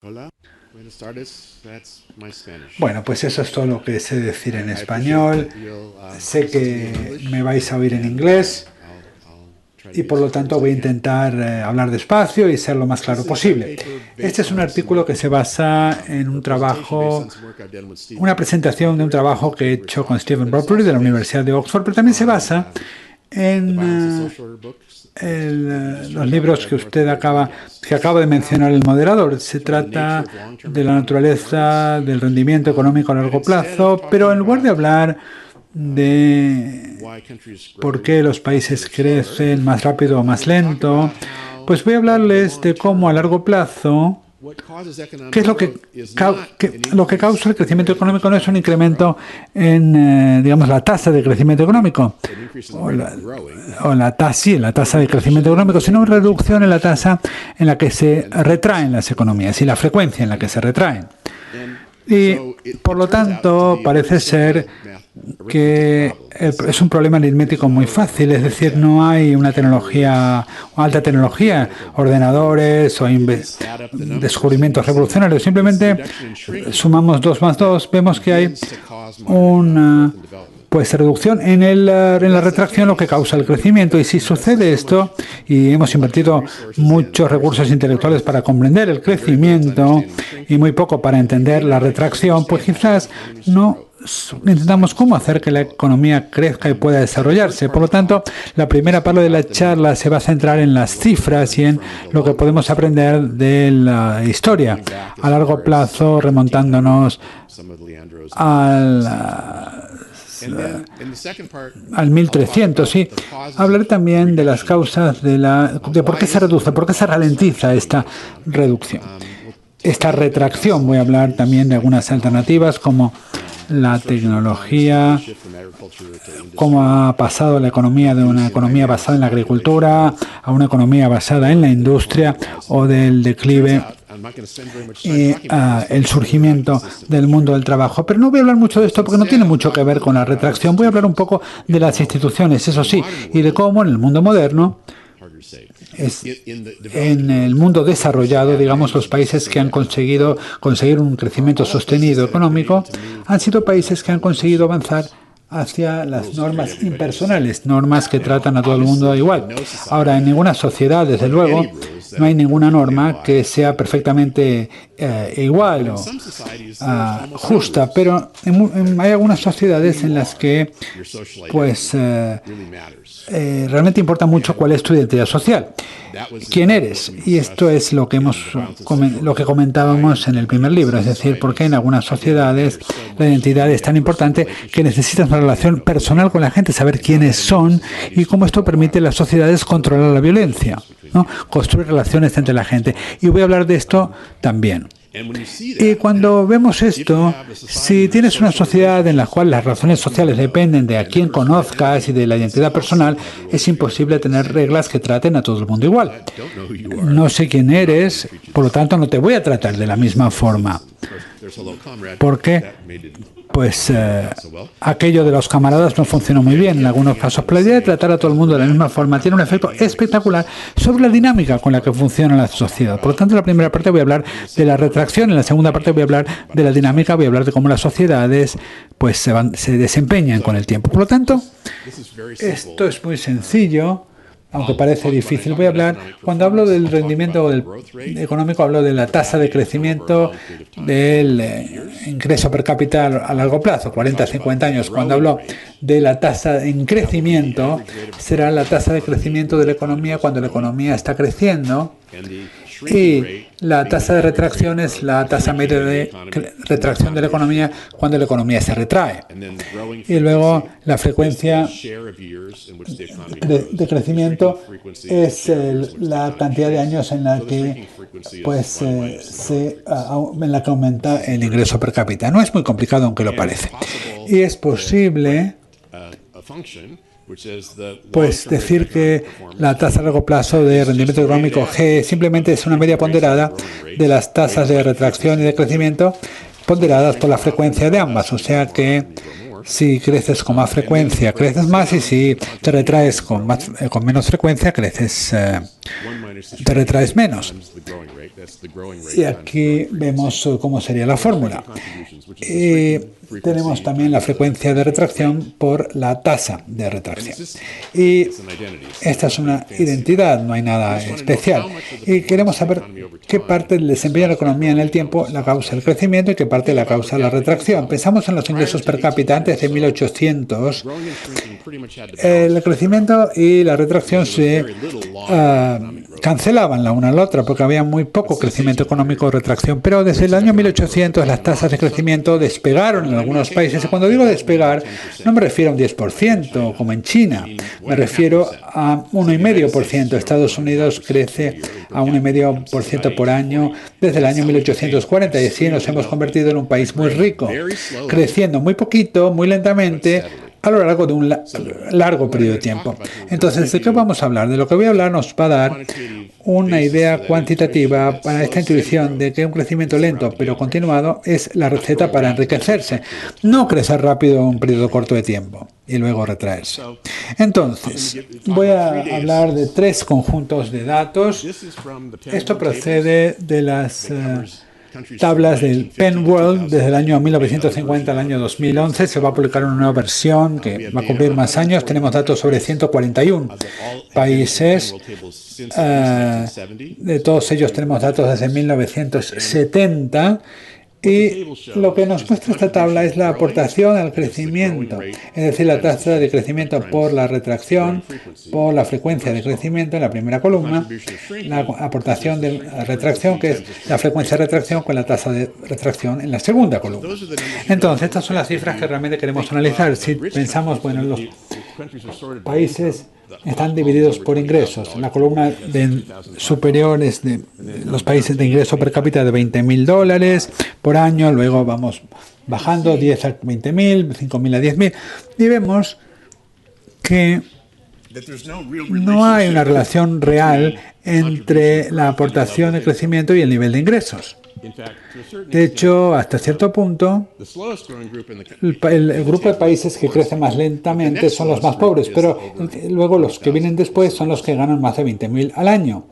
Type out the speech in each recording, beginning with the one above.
Hola, buenas tardes. That's my Spanish. Bueno, pues eso es todo lo que sé decir en español. Sé que me vais a oír en inglés y por lo tanto voy a intentar hablar despacio y ser lo más claro posible. Este es un artículo que se basa en un trabajo, una presentación de un trabajo que he hecho con Stephen Bradbury de la Universidad de Oxford, pero también se basa en los libros que acaba de mencionar el moderador. Se trata de la naturaleza del rendimiento económico a largo plazo, pero en lugar de hablar de por qué los países crecen más rápido o más lento, pues voy a hablarles de cómo a largo plazo, qué es lo que causa el crecimiento económico. No es un incremento en, digamos, la tasa de crecimiento económico, la tasa de crecimiento económico, sino una reducción en la tasa en la que se retraen las economías y la frecuencia en la que se retraen. Y, por lo tanto, parece ser que es un problema aritmético muy fácil, es decir, no hay una tecnología, alta tecnología, ordenadores o descubrimientos revolucionarios. Simplemente sumamos 2 más 2, vemos que hay una reducción en la retracción, lo que causa el crecimiento. Y si sucede esto, y hemos invertido muchos recursos intelectuales para comprender el crecimiento y muy poco para entender la retracción, pues quizás no intentamos cómo hacer que la economía crezca y pueda desarrollarse. Por lo tanto, la primera parte de la charla se va a centrar en las cifras y en lo que podemos aprender de la historia a largo plazo, remontándonos al 1300, sí. Hablaré también de las causas de por qué se reduce, por qué se ralentiza esta reducción, esta retracción. Voy a hablar también de algunas alternativas como la tecnología, cómo ha pasado la economía de una economía basada en la agricultura a una economía basada en la industria, o del declive y el surgimiento del mundo del trabajo. Pero no voy a hablar mucho de esto porque no tiene mucho que ver con la retracción. Voy a hablar un poco de las instituciones, eso sí, y de cómo en el mundo moderno, en el mundo desarrollado, digamos, los países que han conseguido conseguir un crecimiento sostenido económico han sido países que han conseguido avanzar hacia las normas impersonales, normas que tratan a todo el mundo igual. Ahora, en ninguna sociedad, desde luego, no hay ninguna norma que sea perfectamente igual o justa, pero hay algunas sociedades en las que realmente importa mucho cuál es tu identidad social, quién eres. Y esto es lo que comentábamos en el primer libro, es decir, porque en algunas sociedades la identidad es tan importante que necesitas una relación personal con la gente, saber quiénes son y cómo esto permite a las sociedades controlar la violencia, ¿no? Construir relaciones entre la gente. Y voy a hablar de esto también. Y cuando vemos esto, si tienes una sociedad en la cual las relaciones sociales dependen de a quién conozcas y de la identidad personal, es imposible tener reglas que traten a todo el mundo igual. No sé quién eres, por lo tanto no te voy a tratar de la misma forma. Porque aquello de los camaradas no funcionó muy bien en algunos casos. Pero la idea de tratar a todo el mundo de la misma forma tiene un efecto espectacular sobre la dinámica con la que funciona la sociedad. Por lo tanto, en la primera parte voy a hablar de la retracción, en la segunda parte voy a hablar de la dinámica, voy a hablar de cómo las sociedades se desempeñan con el tiempo. Por lo tanto, esto es muy sencillo, aunque parece difícil. Voy a hablar, cuando hablo del rendimiento económico, hablo de la tasa de crecimiento del ingreso per cápita a largo plazo, 40 a 50 años. Cuando hablo de la tasa en crecimiento, será la tasa de crecimiento de la economía cuando la economía está creciendo. Y la tasa de retracción es la tasa media de retracción de la economía cuando la economía se retrae. Y luego la frecuencia de crecimiento es la cantidad de años en la que aumenta el ingreso per cápita. No es muy complicado, aunque lo parece. Y es posible decir que la tasa a largo plazo de rendimiento económico G simplemente es una media ponderada de las tasas de retracción y de crecimiento ponderadas por la frecuencia de ambas. O sea que Si creces con más frecuencia, creces más, y si te retraes con menos frecuencia, te retraes menos. Y aquí vemos cómo sería la fórmula. Y tenemos también la frecuencia de retracción por la tasa de retracción. Y esta es una identidad, no hay nada especial. Y queremos saber qué parte del desempeño de la economía en el tiempo la causa el crecimiento y qué parte la causa la retracción. Pensamos en los ingresos per cápita antes de 1800. El crecimiento y la retracción se cancelaban la una a la otra porque había muy poco crecimiento económico o retracción. Pero desde el año 1800 las tasas de crecimiento despegaron en algunos países. Y cuando digo despegar, no me refiero a un 10%, como en China. Me refiero a 1,5%. Estados Unidos crece a 1,5% por año desde el año 1840. Y así nos hemos convertido en un país muy rico, creciendo muy poquito, muy lentamente, a lo largo de un largo periodo de tiempo. Entonces, ¿de qué vamos a hablar? De lo que voy a hablar nos va a dar una idea cuantitativa para esta intuición de que un crecimiento lento pero continuado es la receta para enriquecerse. No crecer rápido en un periodo corto de tiempo y luego retraerse. Entonces, voy a hablar de 3 conjuntos de datos. Esto procede de las tablas del Penn World desde el año 1950 al año 2011. Se va a publicar una nueva versión que va a cumplir más años. Tenemos datos sobre 141 países. De todos ellos tenemos datos desde 1970. Y lo que nos muestra esta tabla es la aportación al crecimiento, es decir, la tasa de crecimiento por la retracción, por la frecuencia de crecimiento en la primera columna, la aportación de retracción, que es la frecuencia de retracción, con la tasa de retracción en la segunda columna. Entonces, estas son las cifras que realmente queremos analizar. Si pensamos, bueno, los países están divididos por ingresos. En la columna superior es de los países de ingreso per cápita de $20,000 por año, luego vamos bajando 10 a 20,000, 5,000 a 10,000, y vemos que no hay una relación real entre la aportación de crecimiento y el nivel de ingresos. De hecho, hasta cierto punto, el grupo de países que crece más lentamente son los más pobres, pero luego los que vienen después son los que ganan más de 20,000 al año.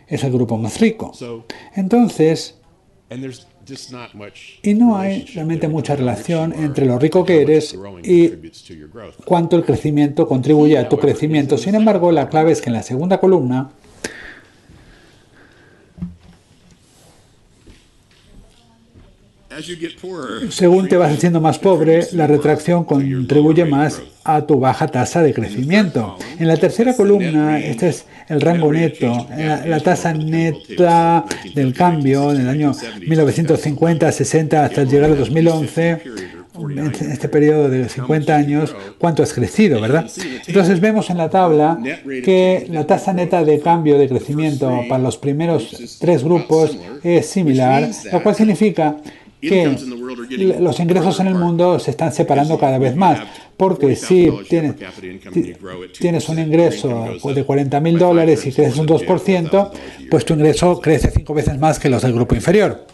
Es el grupo más rico. Entonces, y no hay realmente mucha relación entre lo rico que eres y cuánto el crecimiento contribuye a tu crecimiento. Sin embargo, la clave es que en la segunda columna, según te vas haciendo más pobre, la retracción contribuye más a tu baja tasa de crecimiento. En la tercera columna, este es el rango neto, la tasa neta del cambio en el año 1950, 60 hasta llegar a 2011. En este periodo de 50 años, cuánto has crecido, ¿verdad? Entonces vemos en la tabla que la tasa neta de cambio de crecimiento para los primeros 3 grupos es similar, lo cual significa que los ingresos en el mundo se están separando cada vez más, porque si tienes un ingreso de $40,000 y creces un 2%, pues tu ingreso crece 5 veces más que los del grupo inferior.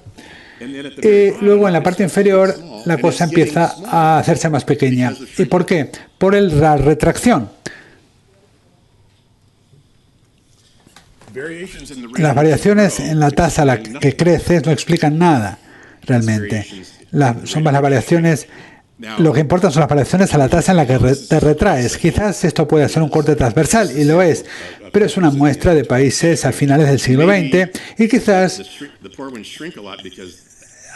Y luego en la parte inferior la cosa empieza a hacerse más pequeña. ¿Y por qué? Por la retracción. Las variaciones en la tasa a la que creces no explican nada realmente. Son las variaciones, lo que importa son las variaciones a la tasa en la que te retraes. Quizás esto puede ser un corte transversal, y lo es, pero es una muestra de países a finales del siglo XX, y quizás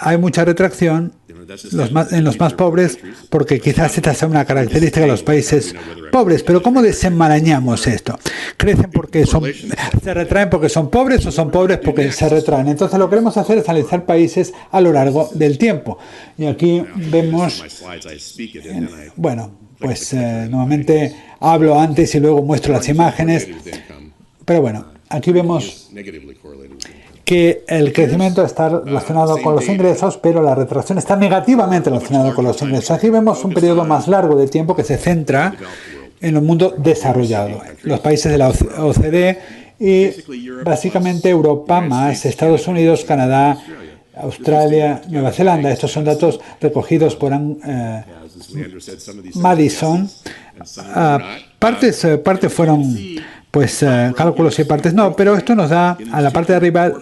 hay mucha retracción en los más pobres, porque quizás esta sea una característica de los países pobres. Pero ¿cómo desenmarañamos esto? ¿Crecen porque se retraen porque son pobres, o son pobres porque se retraen? Entonces lo que queremos hacer es analizar países a lo largo del tiempo. Y aquí vemos, bueno, pues nuevamente hablo antes y luego muestro las imágenes. Pero bueno, aquí vemos que el crecimiento está relacionado con los ingresos, pero la retracción está negativamente relacionada con los ingresos. Aquí vemos un periodo más largo de tiempo que se centra en el mundo desarrollado, los países de la OCDE y básicamente Europa más Estados Unidos, Canadá, Australia, Nueva Zelanda. Estos son datos recogidos por Madison. Partes fueron cálculos y partes no, pero esto nos da a la parte de arriba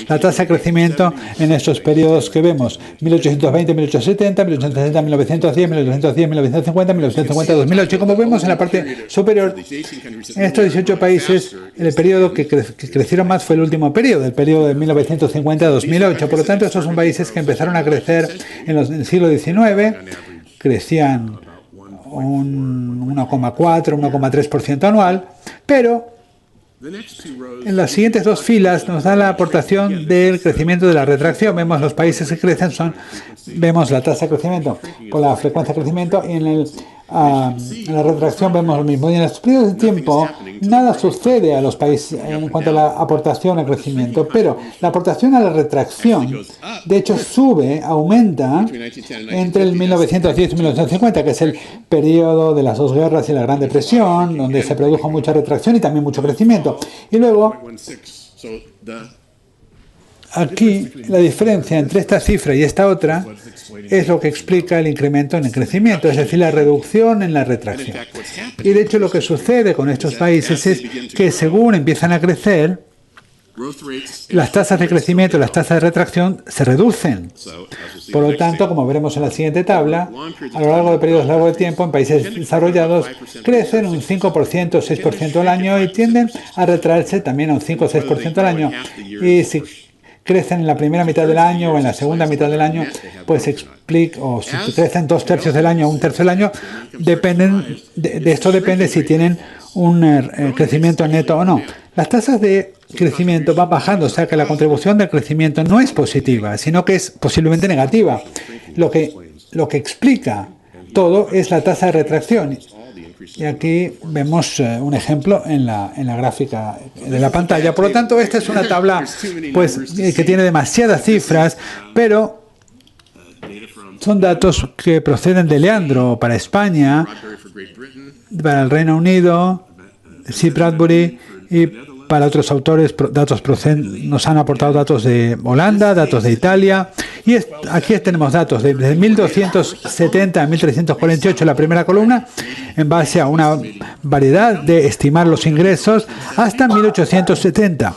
la tasa de crecimiento en estos periodos que vemos: 1820, 1870, 1870, 1910, 1910, 1950, 1950, 2008. Y como vemos en la parte superior, en estos 18 países, el periodo que crecieron más fue el último periodo, el periodo de 1950 a 2008. Por lo tanto, estos son países que empezaron a crecer en el siglo XIX, crecían un 1,4, 1,3% anual, pero en las siguientes dos filas nos da la aportación del crecimiento de la retracción. Vemos los países que crecen, vemos la tasa de crecimiento con la frecuencia de crecimiento, y en la retracción vemos lo mismo. Y en estos periodos de tiempo nada sucede a los países en cuanto a la aportación al crecimiento, pero la aportación a la retracción, de hecho, aumenta entre el 1910 y 1950, que es el periodo de las dos guerras y la Gran Depresión, donde se produjo mucha retracción y también mucho crecimiento. Y luego, aquí, la diferencia entre esta cifra y esta otra es lo que explica el incremento en el crecimiento, es decir, la reducción en la retracción. Y de hecho lo que sucede con estos países es que según empiezan a crecer, las tasas de crecimiento y las tasas de retracción se reducen. Por lo tanto, como veremos en la siguiente tabla, a lo largo de periodos largos de tiempo, en países desarrollados, crecen un 5%, 6% al año y tienden a retraerse también a un 5 o 6% al año. Y si crecen en la primera mitad del año o en la segunda mitad del año, pues o si crecen 2/3 del año o 1/3 del año, de esto depende si tienen un crecimiento neto o no. Las tasas de crecimiento van bajando, o sea que la contribución del crecimiento no es positiva, sino que es posiblemente negativa. Lo que explica todo es la tasa de retracción. Y aquí vemos un ejemplo en la gráfica de la pantalla. Por lo tanto, esta es una tabla que tiene demasiadas cifras, pero son datos que proceden de Leandro para España, para el Reino Unido, C. Bradbury, y para otros autores nos han aportado datos de Holanda, datos de Italia, y aquí tenemos datos desde 1270 a 1348, la primera columna, en base a una variedad de estimar los ingresos, hasta 1870.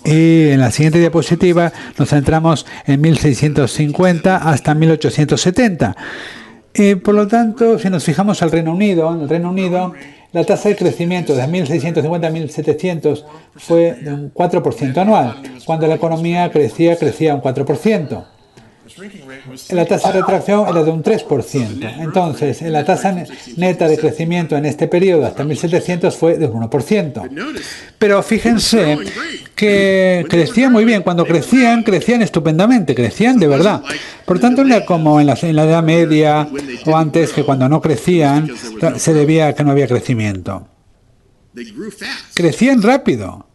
Y en la siguiente diapositiva nos centramos en 1650 hasta 1870. Y por lo tanto, si nos fijamos en el Reino Unido, la tasa de crecimiento de 1650 a 1700 fue de un 4% anual. Cuando la economía crecía un 4%. La tasa de retracción era de un 3%. Entonces, la tasa neta de crecimiento en este periodo hasta 1700 fue de un 1%. Pero fíjense que crecían muy bien. Cuando crecían estupendamente, crecían de verdad. Por tanto, no era como en la Edad Media o antes, que cuando no crecían se debía a que no había crecimiento. Crecían rápido,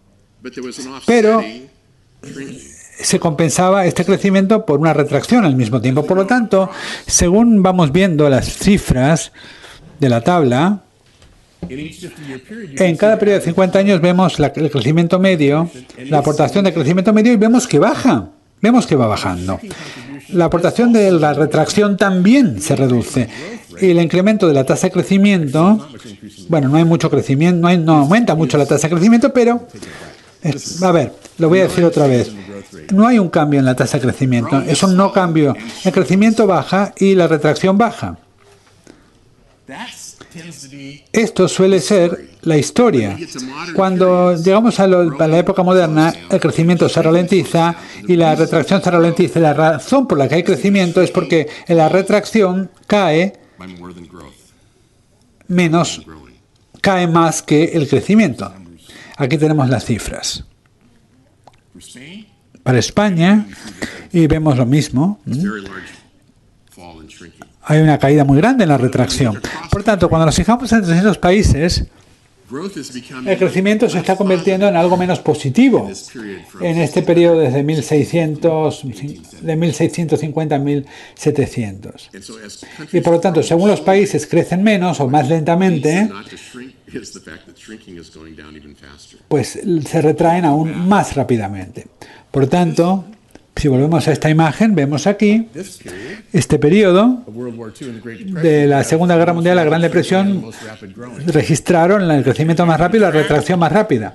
pero se compensaba este crecimiento por una retracción al mismo tiempo. Por lo tanto, según vamos viendo las cifras de la tabla, en cada periodo de 50 años vemos el crecimiento medio, la aportación de crecimiento medio, y vemos que baja, vemos que va bajando. La aportación de la retracción también se reduce. Y el incremento de la tasa de crecimiento, bueno, no hay mucho crecimiento, no aumenta mucho la tasa de crecimiento, pero, a ver, lo voy a decir otra vez. No hay un cambio en la tasa de crecimiento, es un no cambio. El crecimiento baja y la retracción baja. Esto suele ser la historia. Cuando llegamos a la época moderna, el crecimiento se ralentiza y la retracción se ralentiza. La razón por la que hay crecimiento es porque la retracción cae más que el crecimiento. Aquí tenemos las cifras. Para España, y vemos lo mismo, hay una caída muy grande en la retracción. Por tanto, cuando nos fijamos en esos países, el crecimiento se está convirtiendo en algo menos positivo en este periodo desde 1650 a 1700. Y por lo tanto, según los países crecen menos o más lentamente, pues se retraen aún más rápidamente. Por tanto, Si volvemos a esta imagen, vemos aquí este periodo de la Segunda Guerra Mundial, la Gran Depresión, registraron el crecimiento más rápido y la retracción más rápida.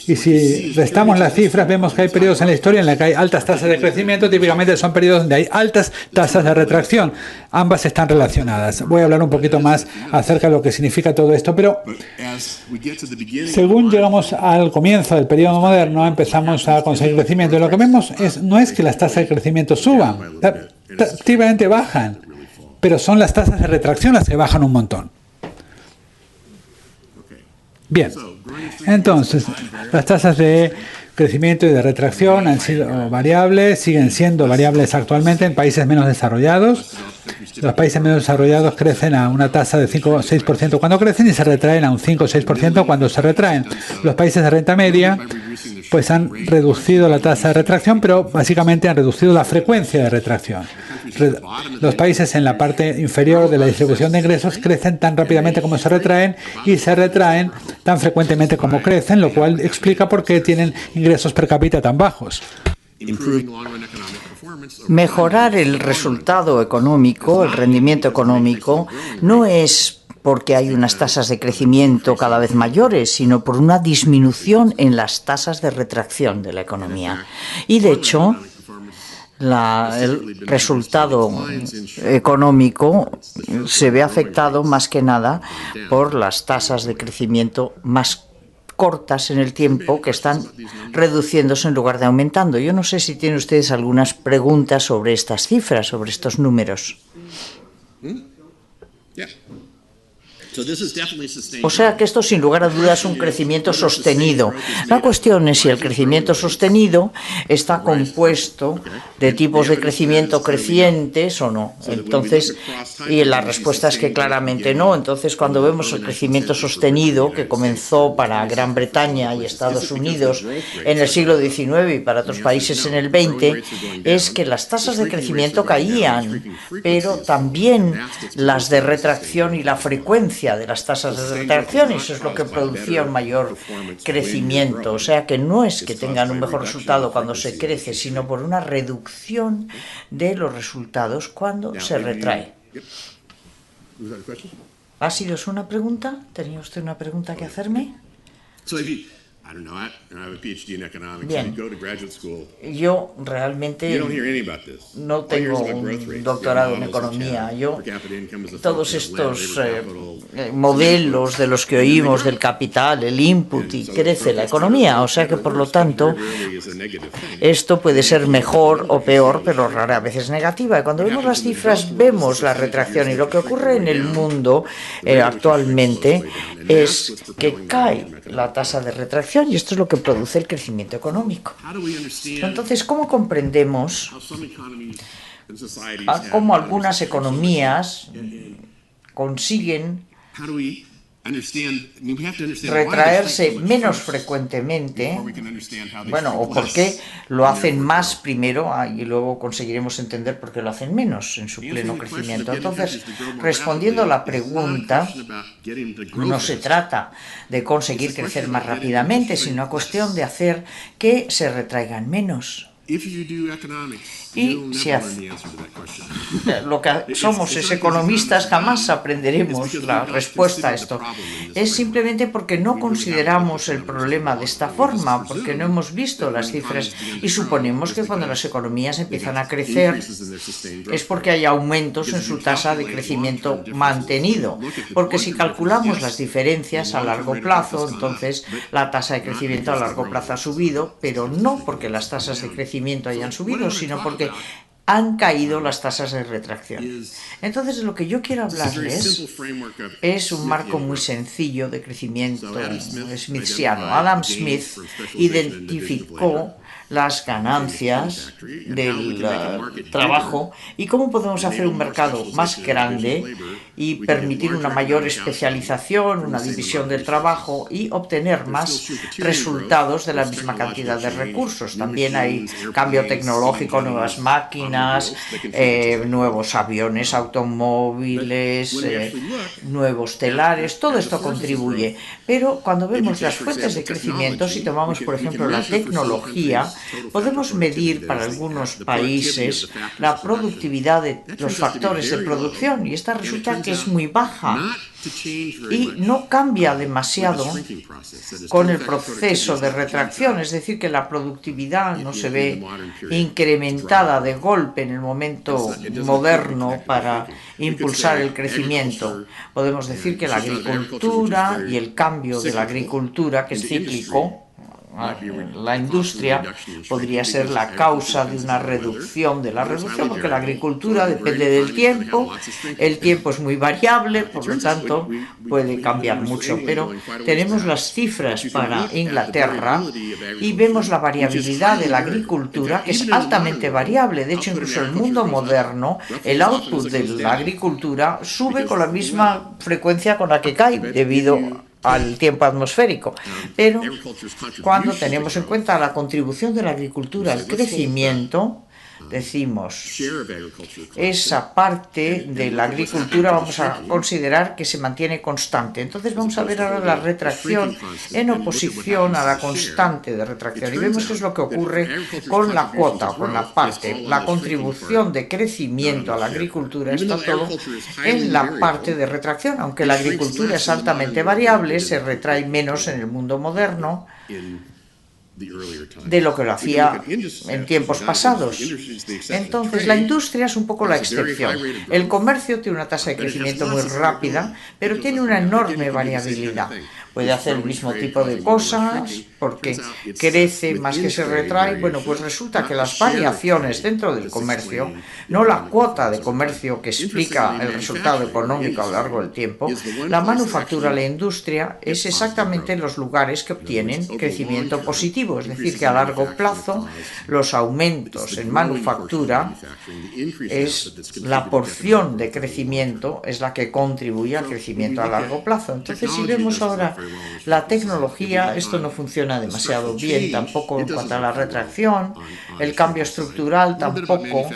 Y si restamos las cifras, vemos que hay periodos en la historia en los que hay altas tasas de crecimiento, típicamente son periodos donde hay altas tasas de retracción. Ambas están relacionadas. Voy a hablar un poquito más acerca de lo que significa todo esto, pero según llegamos al comienzo del periodo moderno, empezamos a conseguir crecimiento. Y lo que vemos no es que las tasas de crecimiento suban, típicamente bajan, pero son las tasas de retracción las que bajan un montón. Bien, entonces, las tasas de crecimiento y de retracción han sido variables, siguen siendo variables actualmente en países menos desarrollados. Los países menos desarrollados crecen a una tasa de 5 o 6% cuando crecen y se retraen a un 5 o 6% cuando se retraen. Los países de renta media pues han reducido la tasa de retracción, pero básicamente han reducido la frecuencia de retracción. Los países en la parte inferior de la distribución de ingresos crecen tan rápidamente como se retraen y se retraen tan frecuentemente como crecen, lo cual explica por qué tienen ingresos per cápita tan bajos. Mejorar el resultado económico, el rendimiento económico, no es porque hay unas tasas de crecimiento cada vez mayores, sino por una disminución en las tasas de retracción de la economía. Y de hecho, el resultado económico se ve afectado más que nada por las tasas de crecimiento más cortas en el tiempo, que están reduciéndose en lugar de aumentando. Yo no sé si tienen ustedes algunas preguntas sobre estas cifras, sobre estos números. O sea que esto sin lugar a dudas es un crecimiento sostenido. La cuestión es si el crecimiento sostenido está compuesto de tipos de crecimiento crecientes o no. Entonces, y la respuesta es que claramente no. Entonces, cuando vemos el crecimiento sostenido que comenzó para Gran Bretaña y Estados Unidos en el siglo XIX y para otros países en el XX, es que las tasas de crecimiento caían, pero también las de retracción y la frecuencia de las tasas de retracción, y eso es lo que producía un mayor crecimiento. O sea que no es que tengan un mejor resultado cuando se crece, sino por una reducción de los resultados cuando se retrae. ¿Ha sido eso una pregunta? ¿Tenía usted una pregunta que hacerme? Bien, yo realmente no tengo un doctorado en economía. Todos estos modelos de los que oímos del capital, el input y crece la economía, o sea que por lo tanto esto puede ser mejor o peor, pero rara vez es negativa. Y cuando vemos las cifras vemos la retracción, y lo que ocurre en el mundo actualmente es que cae la tasa de retracción, y esto es lo que produce el crecimiento económico. Entonces, ¿cómo comprendemos cómo algunas economías consiguen retraerse menos frecuentemente? Bueno, o por qué lo hacen más primero y luego conseguiremos entender por qué lo hacen menos en su pleno crecimiento. Entonces, respondiendo a la pregunta, no se trata de conseguir crecer más rápidamente, sino una cuestión de hacer que se retraigan menos. Y si lo que somos es economistas, jamás aprenderemos la respuesta a esto. Es simplemente porque no consideramos el problema de esta forma, porque no hemos visto las cifras y suponemos que cuando las economías empiezan a crecer es porque hay aumentos en su tasa de crecimiento mantenido. Porque si calculamos las diferencias a largo plazo, entonces la tasa de crecimiento a largo plazo ha subido, pero no porque las tasas de crecimiento hayan subido, sino porque han caído las tasas de retracción. Entonces, lo que yo quiero hablarles es un marco muy sencillo de crecimiento smithiano. Adam Smith identificó las ganancias del trabajo y cómo podemos hacer un mercado más grande y permitir una mayor especialización, una división del trabajo y obtener más resultados de la misma cantidad de recursos. También hay cambio tecnológico, nuevas máquinas, nuevos aviones, automóviles, nuevos telares, todo esto contribuye. Pero cuando vemos las fuentes de crecimiento, si tomamos por ejemplo la tecnología, podemos medir para algunos países la productividad de los factores de producción y esta resulta que es muy baja y no cambia demasiado con el proceso de retracción, es decir, que la productividad no se ve incrementada de golpe en el momento moderno para impulsar el crecimiento. Podemos decir que la agricultura y el cambio de la agricultura, que es cíclico, la industria podría ser la causa de una reducción de la reducción, porque la agricultura depende del tiempo, el tiempo es muy variable, por lo tanto puede cambiar mucho, pero tenemos las cifras para Inglaterra y vemos la variabilidad de la agricultura, que es altamente variable. De hecho, incluso en el mundo moderno, el output de la agricultura sube con la misma frecuencia con la que cae, debido al tiempo atmosférico, pero cuando tenemos en cuenta la contribución de la agricultura al crecimiento, decimos, esa parte de la agricultura vamos a considerar que se mantiene constante. Entonces vamos a ver ahora la retracción en oposición a la constante de retracción. Y vemos qué es lo que ocurre con la cuota, con la parte. La contribución de crecimiento a la agricultura está todo en la parte de retracción. Aunque la agricultura es altamente variable, se retrae menos en el mundo moderno de lo que lo hacía en tiempos pasados. Entonces, la industria es un poco la excepción. El comercio tiene una tasa de crecimiento muy rápida, pero tiene una enorme variabilidad. Puede hacer el mismo tipo de cosas porque crece más que se retrae. Bueno, pues resulta que las variaciones dentro del comercio, no la cuota de comercio que explica el resultado económico a lo largo del tiempo, la manufactura, la industria, es exactamente los lugares que obtienen crecimiento positivo. Es decir, que a largo plazo los aumentos en manufactura es la porción de crecimiento, es la que contribuye al crecimiento a largo plazo. Entonces, si vemos ahora la tecnología, esto no funciona demasiado bien, tampoco en cuanto a la retracción, el cambio estructural tampoco,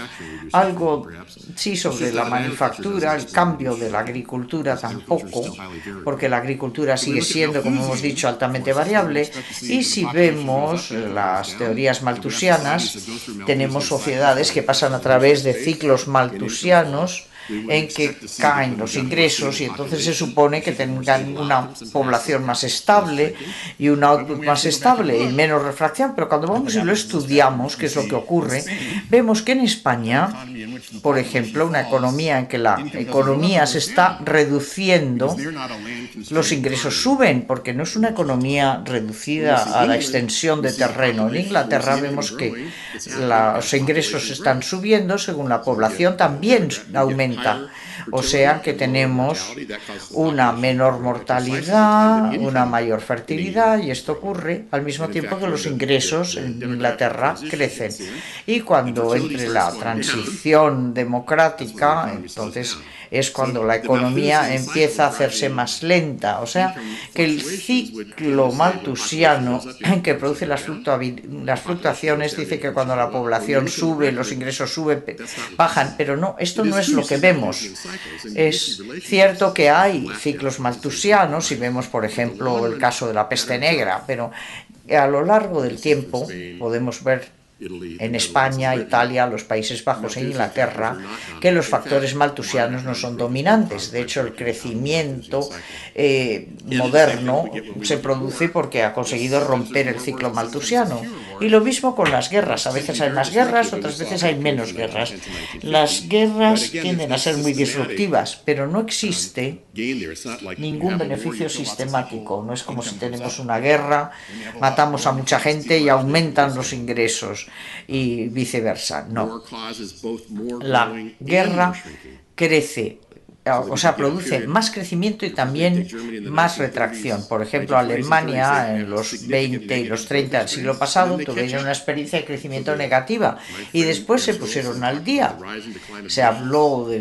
algo sí sobre la manufactura, el cambio de la agricultura tampoco, porque la agricultura sigue siendo, como hemos dicho, altamente variable. Y si vemos las teorías malthusianas, tenemos sociedades que pasan a través de ciclos malthusianos en que caen los ingresos y entonces se supone que tengan una población más estable y un output más estable y menos refracción, pero cuando vamos y lo estudiamos, qué es lo que ocurre, vemos que en España, por ejemplo, una economía en que la economía se está reduciendo, los ingresos suben, porque no es una economía reducida a la extensión de terreno. En Inglaterra vemos que los ingresos están subiendo según la población también aumenta. O sea que tenemos una menor mortalidad, una mayor fertilidad, y esto ocurre al mismo tiempo que los ingresos en Inglaterra crecen. Y cuando entre la transición democrática, entonces es cuando la economía empieza a hacerse más lenta. O sea que el ciclo malthusiano que produce las fluctuaciones dice que cuando la población sube, los ingresos suben, bajan, pero no, esto no es lo que vemos. Es cierto que hay ciclos malthusianos, y vemos, por ejemplo, el caso de la peste negra, pero a lo largo del tiempo podemos ver en España, Italia, los Países Bajos e Inglaterra, que los factores malthusianos no son dominantes. De hecho, el crecimiento moderno se produce porque ha conseguido romper el ciclo malthusiano. Y lo mismo con las guerras. A veces hay más guerras, otras veces hay menos guerras. Las guerras tienden a ser muy disruptivas, pero no existe ningún beneficio sistemático. No es como si tenemos una guerra, matamos a mucha gente y aumentan los ingresos y viceversa. No. La guerra crece, o sea, produce más crecimiento y también más retracción. Por ejemplo, Alemania en los 20 y los 30 del siglo pasado tuvieron una experiencia de crecimiento negativa y después se pusieron al día. Se habló de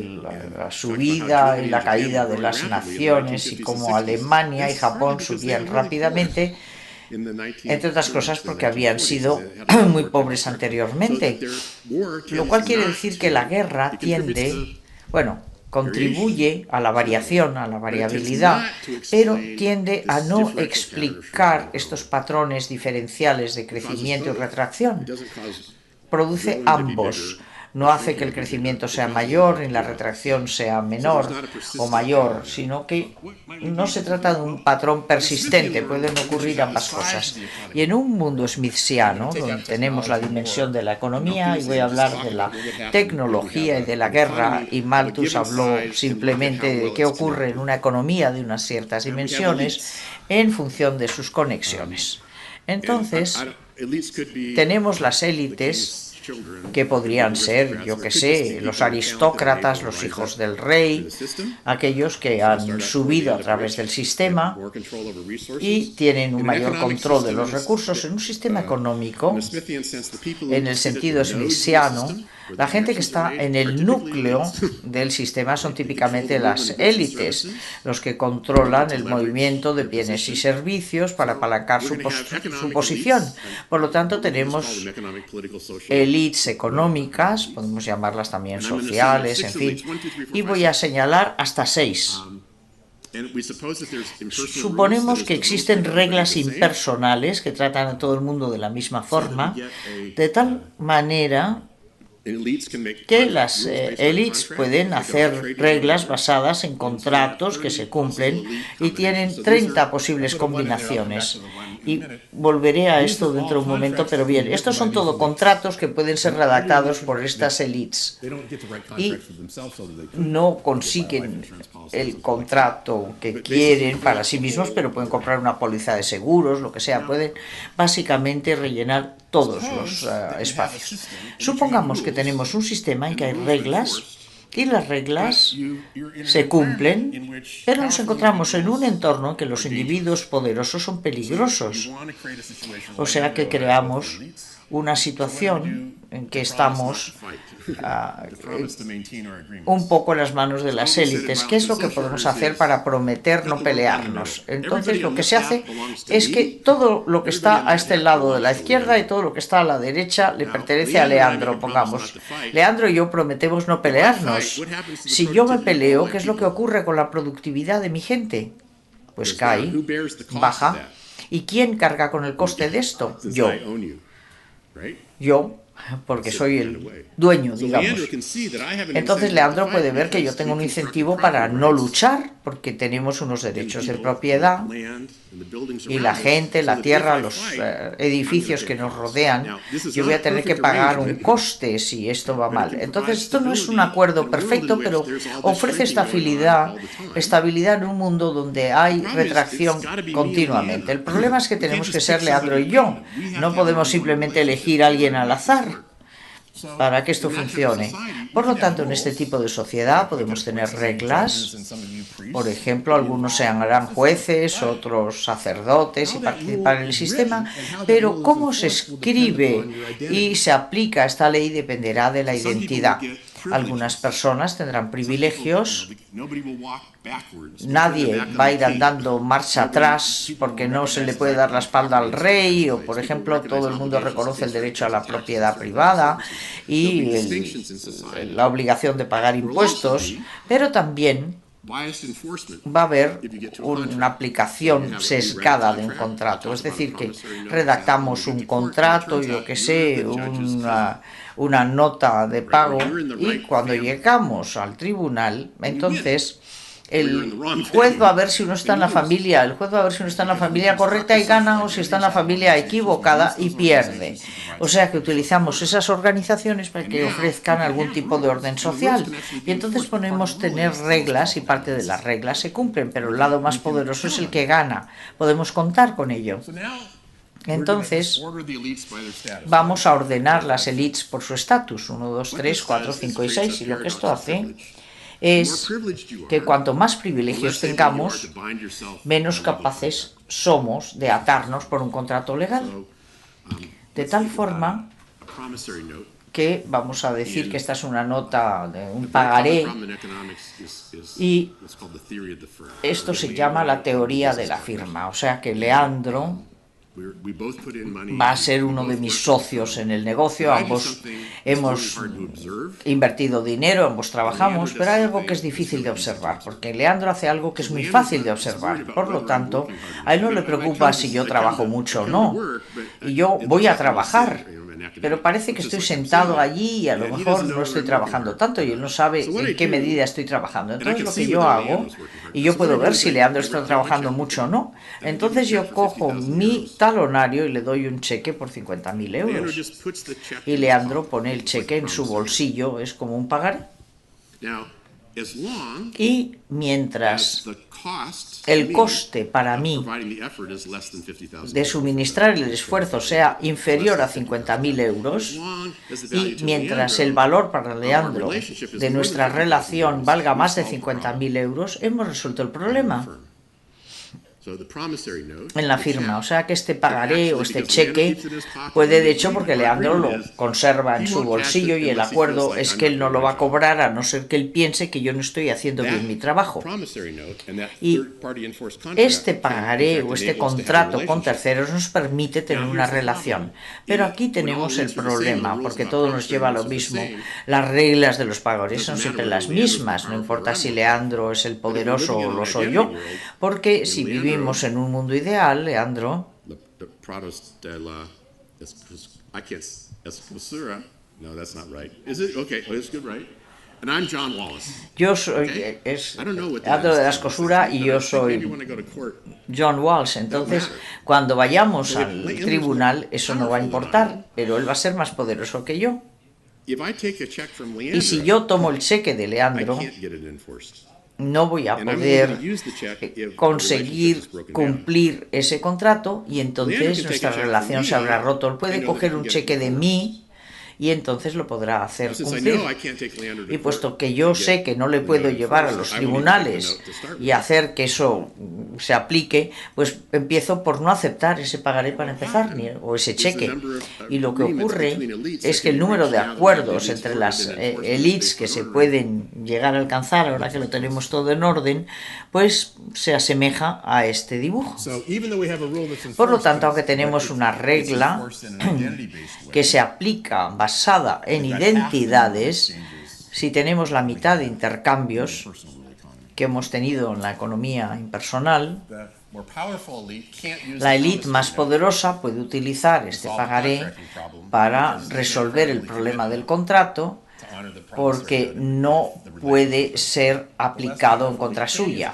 la subida y la caída de las naciones y cómo Alemania y Japón subían rápidamente, entre otras cosas porque habían sido muy pobres anteriormente. Lo cual quiere decir que la guerra tiende, bueno, contribuye a la variación, a la variabilidad, pero tiende a no explicar estos patrones diferenciales de crecimiento y retracción. Produce ambos. No hace que el crecimiento sea mayor ni la retracción sea menor o mayor, sino que no se trata de un patrón persistente, pueden ocurrir ambas cosas. Y en un mundo smithsiano, donde tenemos la dimensión de la economía, y voy a hablar de la tecnología y de la guerra, y Malthus habló simplemente de qué ocurre en una economía de unas ciertas dimensiones en función de sus conexiones. Entonces, tenemos las élites que podrían ser, yo que sé, los aristócratas, los hijos del rey, aquellos que han subido a través del sistema y tienen un mayor control de los recursos en un sistema económico, en el sentido smithsiano. La gente que está en el núcleo del sistema son típicamente las élites, los que controlan el movimiento de bienes y servicios para apalancar su posición. Por lo tanto, tenemos élites económicas, podemos llamarlas también sociales, en fin, y voy a señalar hasta 6. Suponemos que existen reglas impersonales que tratan a todo el mundo de la misma forma, de tal manera que las élites pueden hacer reglas basadas en contratos que se cumplen y tienen 30 posibles combinaciones. Y volveré a esto dentro de un momento, pero bien, estos son todo contratos que pueden ser redactados por estas élites y no consiguen el contrato que quieren para sí mismos, pero pueden comprar una póliza de seguros, lo que sea, pueden básicamente rellenar todos los espacios. Supongamos que tenemos un sistema en que hay reglas y las reglas se cumplen, pero nos encontramos en un entorno en que los individuos poderosos son peligrosos. O sea que creamos una situación en que estamos un poco en las manos de las élites. ¿Qué es lo que podemos hacer para prometer no pelearnos? Entonces lo que se hace es que todo lo que está a este lado de la izquierda y todo lo que está a la derecha le pertenece a Leandro, pongamos. Leandro y yo prometemos no pelearnos. Si yo me peleo, ¿qué es lo que ocurre con la productividad de mi gente? Pues cae, baja. ¿Y quién carga con el coste de esto? Yo, porque soy el dueño, digamos. Entonces Leandro puede ver que yo tengo un incentivo para no luchar, porque tenemos unos derechos de propiedad y la gente, la tierra, los edificios que nos rodean, yo voy a tener que pagar un coste si esto va mal. Entonces esto no es un acuerdo perfecto, pero ofrece estabilidad en un mundo donde hay retracción continuamente. El problema es que tenemos que ser Leandro y yo. No podemos simplemente elegir a alguien al azar para que esto funcione. Por lo tanto, en este tipo de sociedad podemos tener reglas. Por ejemplo, algunos se harán jueces, otros sacerdotes y participar en el sistema, pero cómo se escribe y se aplica esta ley dependerá de la identidad. Algunas personas tendrán privilegios, nadie va a ir andando marcha atrás porque no se le puede dar la espalda al rey, o por ejemplo todo el mundo reconoce el derecho a la propiedad privada y la obligación de pagar impuestos, pero también va a haber una aplicación sesgada de un contrato, es decir, que redactamos un contrato, yo que sé, una nota de pago, y cuando llegamos al tribunal, entonces el juez va a ver si uno está en la familia, correcta y gana, o si está en la familia equivocada y pierde. O sea que utilizamos esas organizaciones para que ofrezcan algún tipo de orden social. Y entonces podemos tener reglas y parte de las reglas se cumplen, pero el lado más poderoso es el que gana. Podemos contar con ello. Entonces, vamos a ordenar las élites por su estatus, 1, 2, 3, 4, 5 y 6, y lo que esto hace es que cuanto más privilegios tengamos, menos capaces somos de atarnos por un contrato legal. De tal forma que vamos a decir que esta es una nota de un pagaré, y esto se llama la teoría de la firma. O sea que Leandro va a ser uno de mis socios en el negocio, ambos hemos invertido dinero, ambos trabajamos, pero hay algo que es difícil de observar, porque Leandro hace algo que es muy fácil de observar. Por lo tanto, a él no le preocupa si yo trabajo mucho o no, y yo voy a trabajar, pero parece que estoy sentado allí y a lo mejor no estoy trabajando tanto y él no sabe en qué medida estoy trabajando. Entonces lo que yo hago, y yo puedo ver si Leandro está trabajando mucho o no, entonces yo cojo mi talonario y le doy un cheque por 50.000 euros. Y Leandro pone el cheque en su bolsillo, es como un pagaré. Y mientras el coste para mí de suministrar el esfuerzo sea inferior a 50.000 euros y mientras el valor para Leandro de nuestra relación valga más de 50.000 euros, hemos resuelto el problema en la firma. O sea que este pagaré o este cheque puede, de hecho, porque Leandro lo conserva en su bolsillo y el acuerdo es que él no lo va a cobrar a no ser que él piense que yo no estoy haciendo bien mi trabajo. Y este pagaré o este contrato con terceros nos permite tener una relación. Pero aquí tenemos el problema, porque todo nos lleva a lo mismo. Las reglas de los pagarés son siempre las mismas, no importa si Leandro es el poderoso o lo soy yo, porque si vivimos en un mundo ideal, Leandro, yo soy Leandro de la Escosura y yo soy John Walsh. Entonces, cuando vayamos al tribunal, eso no va a importar, pero él va a ser más poderoso que yo. Y si yo tomo el cheque de Leandro, no voy a poder conseguir cumplir ese contrato y entonces nuestra relación se habrá roto. Él puede coger un cheque de mí y entonces lo podrá hacer cumplir. Y puesto que yo sé que no le puedo llevar a los tribunales y hacer que eso se aplique, pues empiezo por no aceptar ese pagaré para empezar, o ese cheque. Y lo que ocurre es que el número de acuerdos entre las élites que se pueden llegar a alcanzar, ahora que lo tenemos todo en orden, pues se asemeja a este dibujo. Por lo tanto, aunque tenemos una regla que se aplica basada en identidades, si tenemos la mitad de intercambios que hemos tenido en la economía impersonal, la élite más poderosa puede utilizar este pagaré para resolver el problema del contrato porque no puede ser aplicado en contra suya.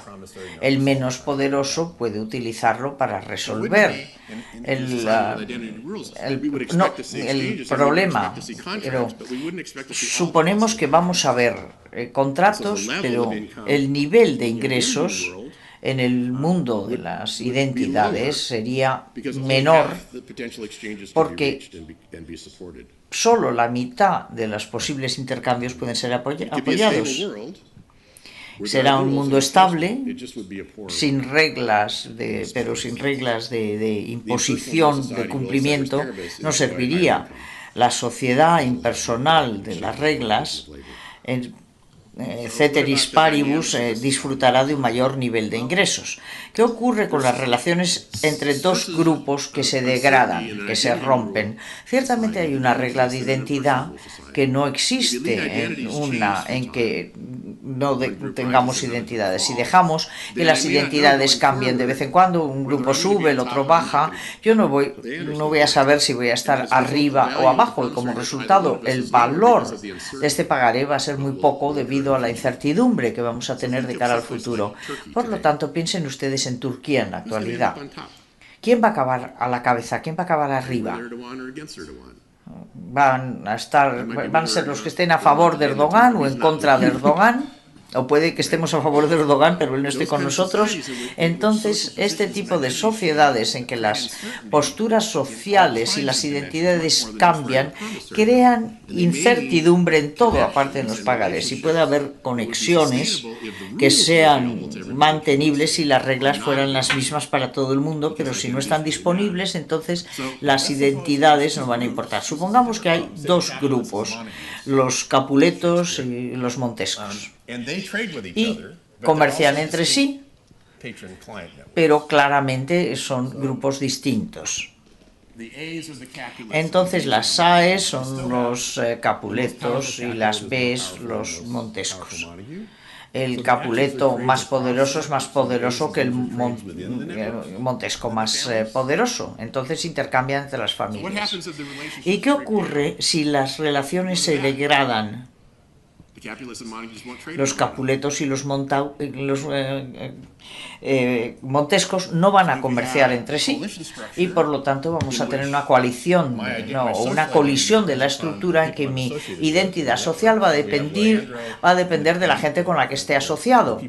El menos poderoso puede utilizarlo para resolver el problema. Pero suponemos que vamos a ver contratos, pero el nivel de ingresos en el mundo de las identidades sería menor porque solo la mitad de los posibles intercambios pueden ser apoyados. Será un mundo estable, sin reglas pero sin reglas de imposición, de cumplimiento, no serviría. La sociedad impersonal de las reglas, ceteris paribus, disfrutará de un mayor nivel de ingresos. ¿Qué ocurre con las relaciones entre dos grupos que se degradan, que se rompen? Ciertamente hay una regla de identidad que no existe en que no tengamos identidades. Si dejamos que las identidades cambien de vez en cuando, un grupo sube, el otro baja, yo no voy a saber si voy a estar arriba o abajo, y como resultado el valor de este pagaré va a ser muy poco debido a la incertidumbre que vamos a tener de cara al futuro. Por lo tanto, piensen ustedes en Turquía en la actualidad. ¿Quién va a acabar a la cabeza? ¿Quién va a acabar arriba? ¿Van a ser los que estén a favor de Erdogan o en contra de Erdogan? O puede que estemos a favor de Erdogan, pero él no esté con nosotros. Entonces, este tipo de sociedades en que las posturas sociales y las identidades cambian, crean incertidumbre en todo, aparte de los pagarés. Y puede haber conexiones que sean mantenibles si las reglas fueran las mismas para todo el mundo, pero si no están disponibles, entonces las identidades no van a importar. Supongamos que hay dos grupos, los Capuletos y los Montescos. Y comercian entre sí, pero claramente son grupos distintos. Entonces las AES son los Capuletos y las Bs los Montescos. El Capuleto más poderoso es más poderoso que el Montesco más poderoso. Entonces intercambian entre las familias. ¿Y qué ocurre si las relaciones se degradan? Los Capuletos y los Montescos no van a comerciar entre sí y por lo tanto vamos a tener una coalición, o una colisión de la estructura en que mi identidad social va a depender de la gente con la que esté asociado.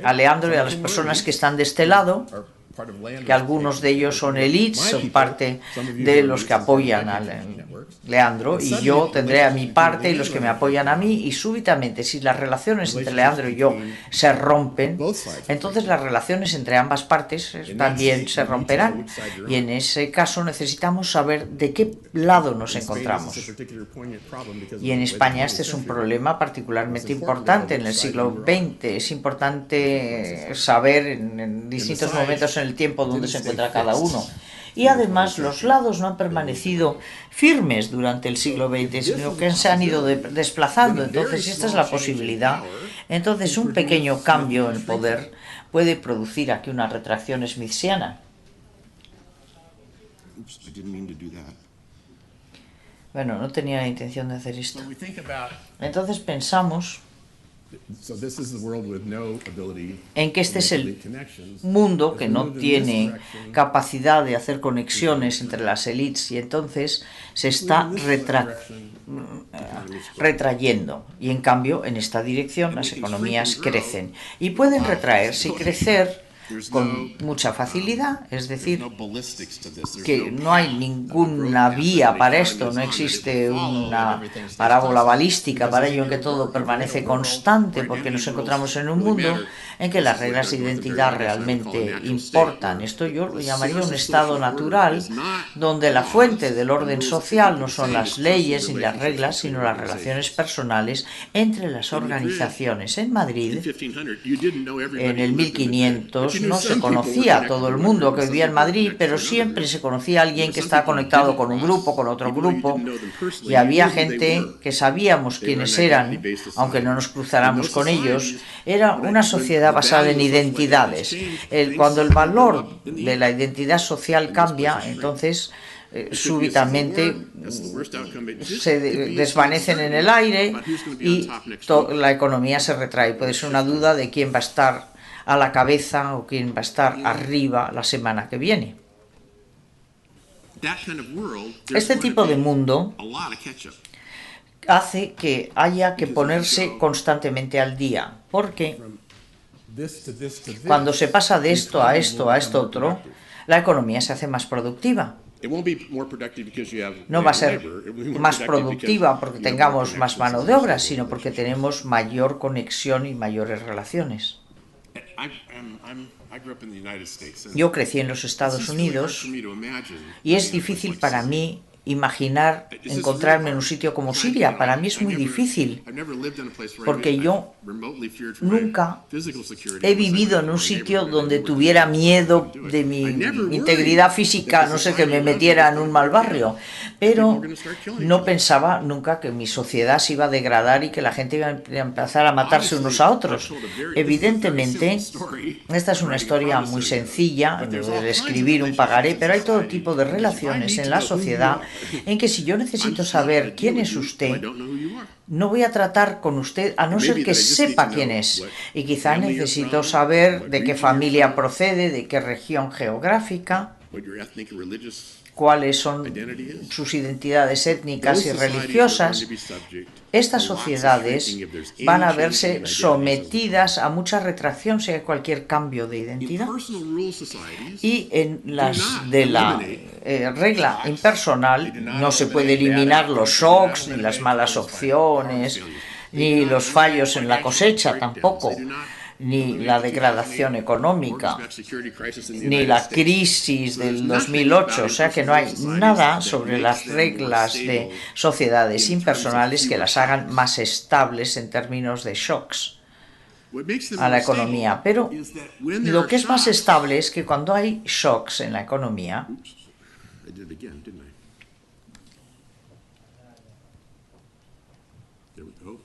A Leandro y a las personas que están de este lado, que algunos de ellos son elites, son parte de los que apoyan a Leandro, y yo tendré a mi parte y los que me apoyan a mí, y súbitamente si las relaciones entre Leandro y yo se rompen, entonces las relaciones entre ambas partes también se romperán, y en ese caso necesitamos saber de qué lado nos encontramos. Y en España este es un problema particularmente importante en el siglo XX. Es importante saber en distintos momentos en el tiempo donde se encuentra cada uno. Y además los lados no han permanecido firmes durante el siglo XX, sino que se han ido desplazando. Entonces, si esta es la posibilidad, entonces un pequeño cambio en el poder puede producir aquí una retracción smithsiana. Bueno, no tenía la intención de hacer esto. Entonces pensamos en que este es el mundo que no tiene capacidad de hacer conexiones entre las élites y entonces se está retrayendo. Y en cambio, en esta dirección las economías crecen. Y pueden retraerse y crecer con mucha facilidad, es decir, que no hay ninguna vía para esto, no existe una parábola balística para ello en que todo permanece constante, porque nos encontramos en un mundo en que las reglas de identidad realmente importan. Esto yo lo llamaría un estado natural, donde la fuente del orden social no son las leyes ni las reglas, sino las relaciones personales entre las organizaciones. En Madrid, en el 1500, no se conocía a todo el mundo que vivía en Madrid, pero siempre se conocía a alguien que estaba conectado con un grupo, con otro grupo, y había gente que sabíamos quiénes eran, aunque no nos cruzáramos con ellos. Era una sociedad basada en identidades. Cuando el valor de la identidad social cambia, entonces súbitamente se desvanecen en el aire y la economía se retrae. Puede ser una duda de quién va a estar a la cabeza o quién va a estar arriba la semana que viene. Este tipo de mundo hace que haya que ponerse constantemente al día, porque cuando se pasa de esto a esto a esto otro, la economía se hace más productiva. No va a ser más productiva porque tengamos más mano de obra, sino porque tenemos mayor conexión y mayores relaciones. Yo crecí en los Estados Unidos y es difícil para mí imaginar encontrarme en un sitio como Siria. Para mí es muy difícil, porque yo nunca he vivido en un sitio donde tuviera miedo de mi integridad física, no sé, que me metiera en un mal barrio, pero no pensaba nunca que mi sociedad se iba a degradar y que la gente iba a empezar a matarse unos a otros. Evidentemente, esta es una historia muy sencilla de escribir un pagaré, pero hay todo tipo de relaciones en la sociedad en que si yo necesito saber quién es usted, no voy a tratar con usted a no ser que sepa quién es. Y quizá necesito saber de qué familia procede, de qué región geográfica, cuáles son sus identidades étnicas y religiosas. Estas sociedades van a verse sometidas a mucha retracción si hay cualquier cambio de identidad. Y en las de la regla impersonal no se puede eliminar los shocks, ni las malas opciones, ni los fallos en la cosecha tampoco, ni la degradación económica, ni la crisis del 2008, o sea que no hay nada sobre las reglas de sociedades impersonales que las hagan más estables en términos de shocks a la economía. Pero lo que es más estable es que cuando hay shocks en la economía, I did it again, didn't I? There we go.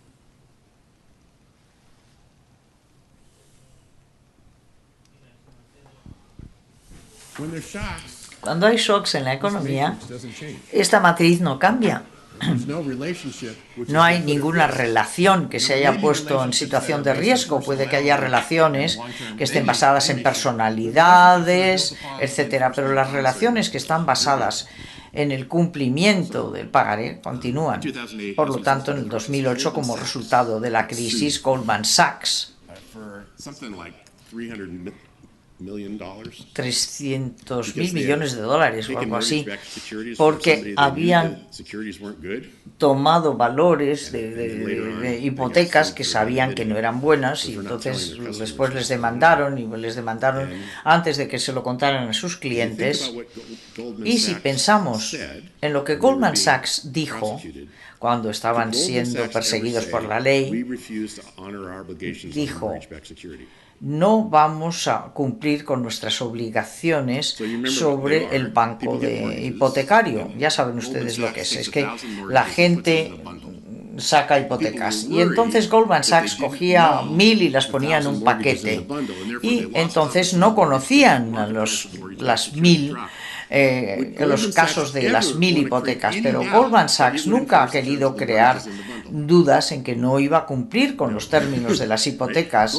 When there's shocks, Cuando hay shocks en la economía, matrix doesn't change. esta matriz no cambia. There's no relationship which No is hay gonna put ninguna at risk. relación que se haya puesto en situación de riesgo. Puede que haya relaciones que estén basadas en personalidades, etcétera, pero las relaciones que están basadas en el cumplimiento del pagaré continúan. Por lo tanto, en el 2008, como resultado de la crisis, Goldman Sachs, For something like $300 million. 300.000 millones de dólares o Taking algo así, mortgage-backed securities from porque somebody that knew habían that securities weren't good. tomado valores de hipotecas que sabían que no eran buenas y entonces después les demandaron antes de que se lo contaran a sus clientes. Y si pensamos en lo que Goldman Sachs dijo cuando estaban siendo perseguidos por la ley, dijo: no vamos a cumplir con nuestras obligaciones sobre el banco hipotecario. Ya saben ustedes lo que es que la gente saca hipotecas. Y entonces Goldman Sachs cogía 1.000 y las ponía en un paquete. Y entonces no conocían las 1.000 los casos de las 1.000 hipotecas, pero Goldman Sachs nunca ha querido crear dudas en que no iba a cumplir con los términos de las hipotecas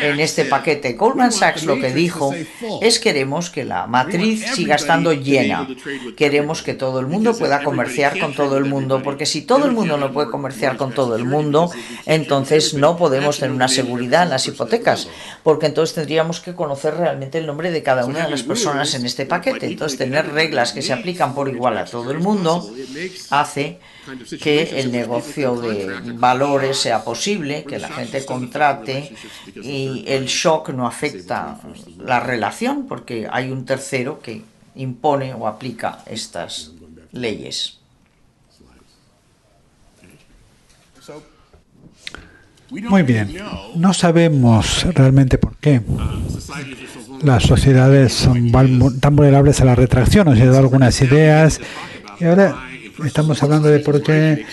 en este paquete. Goldman Sachs lo que dijo es: queremos que la matriz siga estando llena, queremos que todo el mundo pueda comerciar con todo el mundo, porque si todo el mundo no puede comerciar con todo el mundo, entonces no podemos tener una seguridad en las hipotecas, porque entonces tendríamos que conocer realmente el nombre de cada una de las personas en este paquete. Entonces, tener reglas que se aplican por igual a todo el mundo hace que el negocio de valores sea posible, que la gente contrate y el shock no afecta la relación porque hay un tercero que impone o aplica estas leyes. Muy bien. No sabemos realmente por qué las sociedades son tan vulnerables a la retracción. Os he dado algunas ideas y ahora estamos hablando de por qué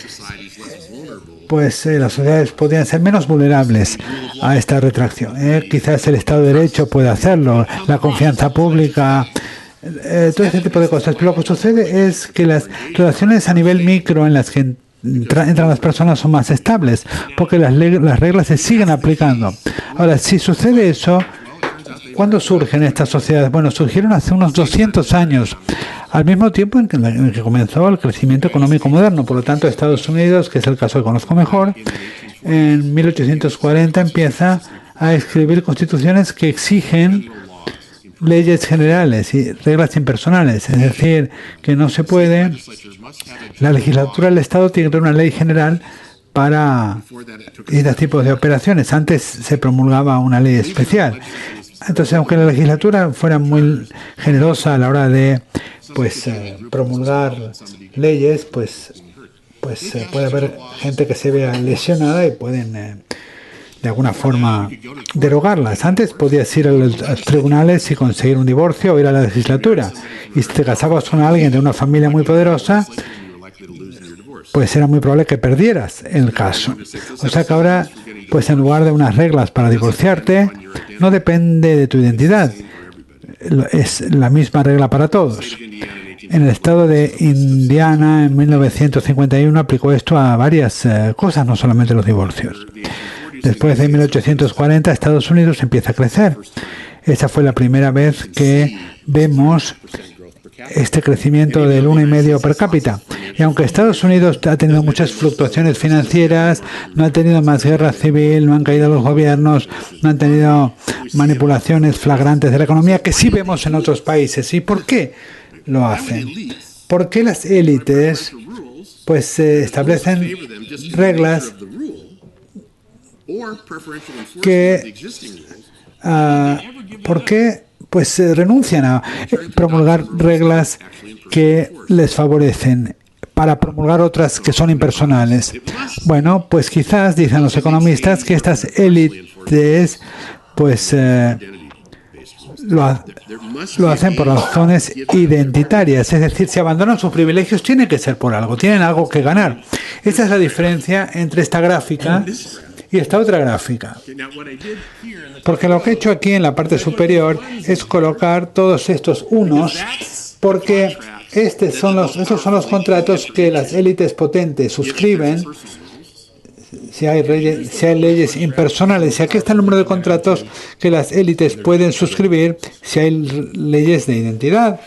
las sociedades podrían ser menos vulnerables a esta retracción. Quizás el Estado de Derecho puede hacerlo, la confianza pública, todo ese tipo de cosas. Pero lo que sucede es que las relaciones a nivel micro en las que entran las personas son más estables, porque las reglas se siguen aplicando. Ahora, si sucede eso, ¿cuándo surgen estas sociedades? Bueno, surgieron hace unos 200 años, al mismo tiempo en que comenzó el crecimiento económico moderno. Por lo tanto, Estados Unidos, que es el caso que conozco mejor, en 1840 empieza a escribir constituciones que exigen leyes generales y reglas impersonales, es decir, que no se puede, la legislatura del Estado tiene que tener una ley general para este tipo de operaciones. Antes se promulgaba una ley especial. Entonces, aunque la legislatura fuera muy generosa a la hora de promulgar leyes, puede haber gente que se vea lesionada y pueden de alguna forma derogarlas. Antes podías ir a los tribunales y conseguir un divorcio o ir a la legislatura. Y si te casabas con alguien de una familia muy poderosa, pues era muy probable que perdieras el caso. O sea que ahora, en lugar de unas reglas para divorciarte, no depende de tu identidad. Es la misma regla para todos. En el estado de Indiana, en 1951, aplicó esto a varias cosas, no solamente los divorcios. Después de 1840, Estados Unidos empieza a crecer. Esa fue la primera vez que vemos este crecimiento del 1,5 per cápita. Y aunque Estados Unidos ha tenido muchas fluctuaciones financieras, no ha tenido más guerra civil, no han caído los gobiernos, no han tenido manipulaciones flagrantes de la economía, que sí vemos en otros países. ¿Y por qué lo hacen? Porque las élites establecen reglas que renuncian a promulgar reglas que les favorecen para promulgar otras que son impersonales. Bueno, quizás dicen los economistas que estas élites lo hacen por razones identitarias, es decir, si abandonan sus privilegios tiene que ser por algo, tienen algo que ganar. Esa es la diferencia entre esta gráfica y esta otra gráfica. Porque lo que he hecho aquí en la parte superior es colocar todos estos unos, porque estos son los contratos que las élites potentes suscriben. Si hay leyes impersonales, y aquí está el número de contratos que las élites pueden suscribir si hay leyes de identidad.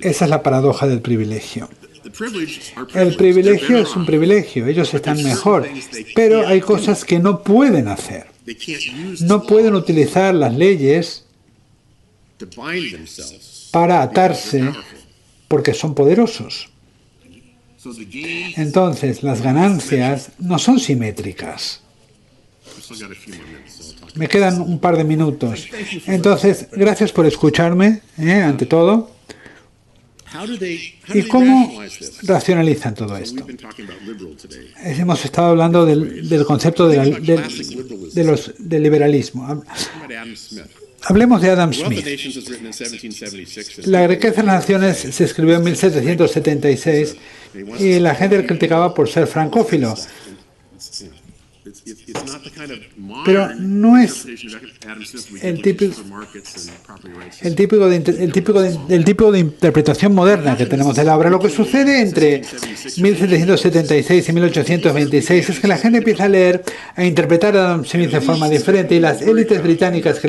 Esa es la paradoja del privilegio. El privilegio es un privilegio, ellos están mejor, pero hay cosas que no pueden hacer. No pueden utilizar las leyes para atarse porque son poderosos. Entonces, las ganancias no son simétricas. Me quedan un par de minutos. Entonces, gracias por escucharme, ante todo. ¿Y cómo racionalizan todo esto? Hemos estado hablando del concepto del liberalismo. Hablemos de Adam Smith. La riqueza de las naciones se escribió en 1776 y la gente le criticaba por ser francófilo. Pero no es el tipo de interpretación moderna que tenemos de la obra. Lo que sucede entre 1776 y 1826 es que la gente empieza a leer, a interpretar a Adam Smith de forma diferente, y las élites británicas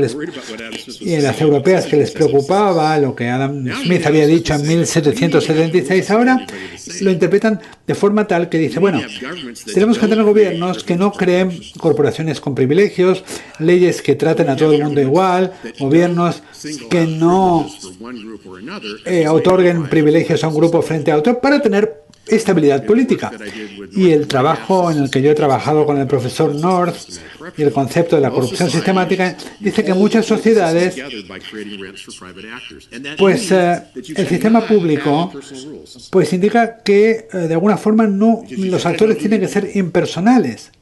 y las europeas que les preocupaba lo que Adam Smith había dicho en 1776, ahora lo interpretan de forma tal que dice, bueno, tenemos que tener gobiernos que no creen corporaciones con privilegios, leyes que traten a todo el mundo igual, gobiernos que no otorguen privilegios a un grupo frente a otro para tener estabilidad política. Y el trabajo en el que yo he trabajado con el profesor North y el concepto de la corrupción sistemática dice que muchas sociedades, pues el sistema público pues indica que de alguna forma los actores tienen que ser impersonales.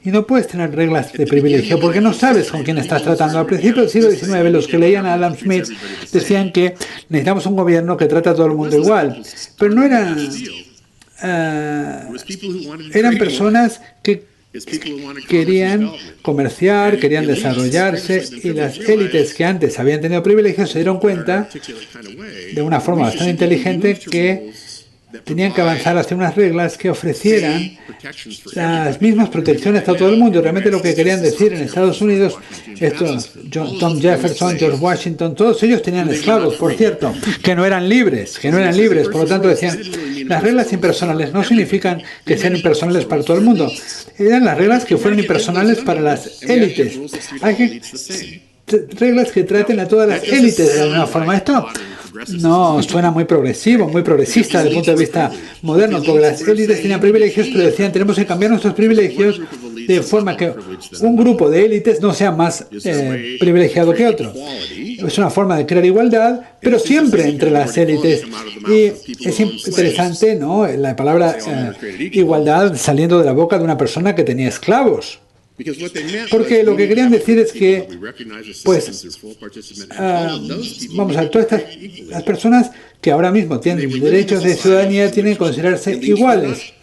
Y no puedes tener reglas de privilegio porque no sabes con quién estás tratando. Al principio del siglo XIX, los que leían a Adam Smith decían que necesitamos un gobierno que trate a todo el mundo igual. Pero no eran personas que querían comerciar, querían desarrollarse, y las élites que antes habían tenido privilegios se dieron cuenta de una forma bastante inteligente que tenían que avanzar hacia unas reglas que ofrecieran las mismas protecciones a todo el mundo. Realmente lo que querían decir en Estados Unidos, Tom Jefferson, George Washington, todos ellos tenían esclavos, por cierto, que no eran libres, por lo tanto decían, las reglas impersonales no significan que sean impersonales para todo el mundo, eran las reglas que fueron impersonales para las élites. Hay reglas que traten a todas las élites de alguna forma. Esto no suena muy progresivo, muy progresista desde el punto de vista moderno, porque las élites tenían privilegios, pero decían tenemos que cambiar nuestros privilegios de forma que un grupo de élites no sea más privilegiado que otro. Es una forma de crear igualdad, pero siempre entre las élites. Y es interesante, ¿no?, la palabra igualdad saliendo de la boca de una persona que tenía esclavos. Porque lo que querían decir es que, pues, vamos a ver, todas las personas que ahora mismo tienen derechos de ciudadanía tienen que considerarse iguales.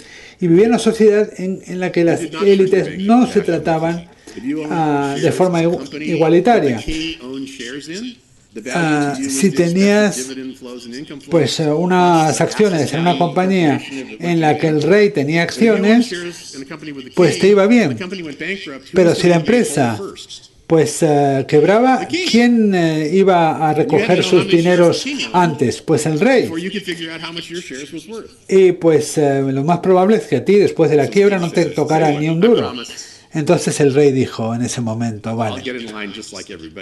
Y vivían en una sociedad en la que las élites no se trataban de forma igualitaria. Si tenías pues unas acciones en una compañía en la que el rey tenía acciones, pues te iba bien. Pero si la empresa pues quebraba, ¿quién iba a recoger sus dineros antes? Pues el rey. Y pues lo más probable es que a ti, después de la quiebra, no te tocara ni un duro. Entonces el rey dijo en ese momento, vale,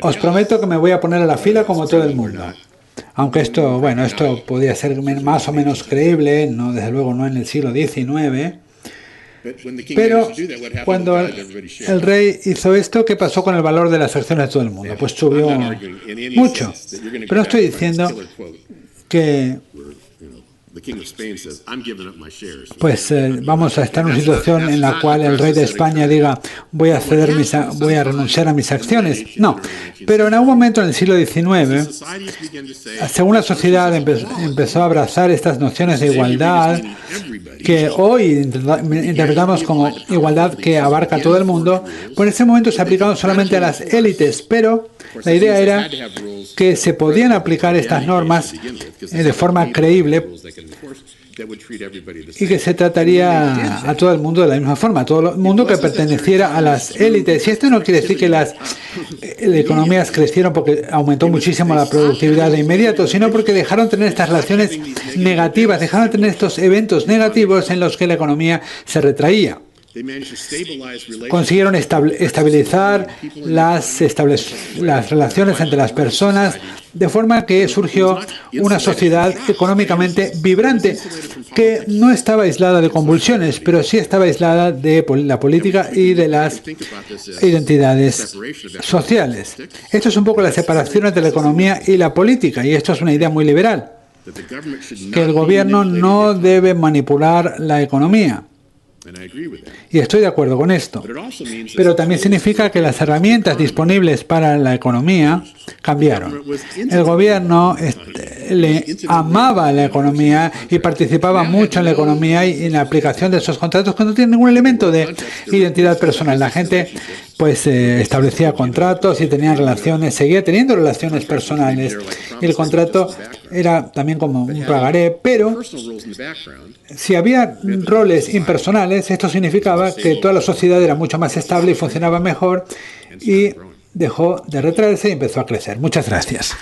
os prometo que me voy a poner a la fila como todo el mundo. Aunque esto podía ser más o menos creíble, no, desde luego no en el siglo XIX. Pero cuando el rey hizo esto, ¿qué pasó con el valor de las acciones de todo el mundo? Pues subió mucho. Pero no estoy diciendo que pues vamos a estar en una situación en la cual el rey de España diga voy a renunciar a mis acciones. No, pero en algún momento en el siglo XIX, según la sociedad empezó a abrazar estas nociones de igualdad que hoy interpretamos como igualdad que abarca a todo el mundo, por ese momento se aplicaban solamente a las élites, pero la idea era que se podían aplicar estas normas de forma creíble y que se trataría a todo el mundo de la misma forma, a todo el mundo que perteneciera a las élites. Y esto no quiere decir que las economías crecieron porque aumentó muchísimo la productividad de inmediato, sino porque dejaron de tener estas relaciones negativas, dejaron de tener estos eventos negativos en los que la economía se retraía. Consiguieron estabilizar las relaciones entre las personas de forma que surgió una sociedad económicamente vibrante que no estaba aislada de convulsiones, pero sí estaba aislada de la política y de las identidades sociales. Esto es un poco la separación entre la economía y la política, y esto es una idea muy liberal, que el gobierno no debe manipular la economía. Y estoy de acuerdo con esto. Pero también significa que las herramientas disponibles para la economía cambiaron. El gobierno le amaba la economía y participaba mucho en la economía y en la aplicación de esos contratos que no tienen ningún elemento de identidad personal. La gente pues establecía contratos y tenían relaciones, seguía teniendo relaciones personales. Y el contrato era también como un pagaré, pero si había roles impersonales, esto significaba que toda la sociedad era mucho más estable y funcionaba mejor y dejó de retraerse y empezó a crecer. Muchas gracias.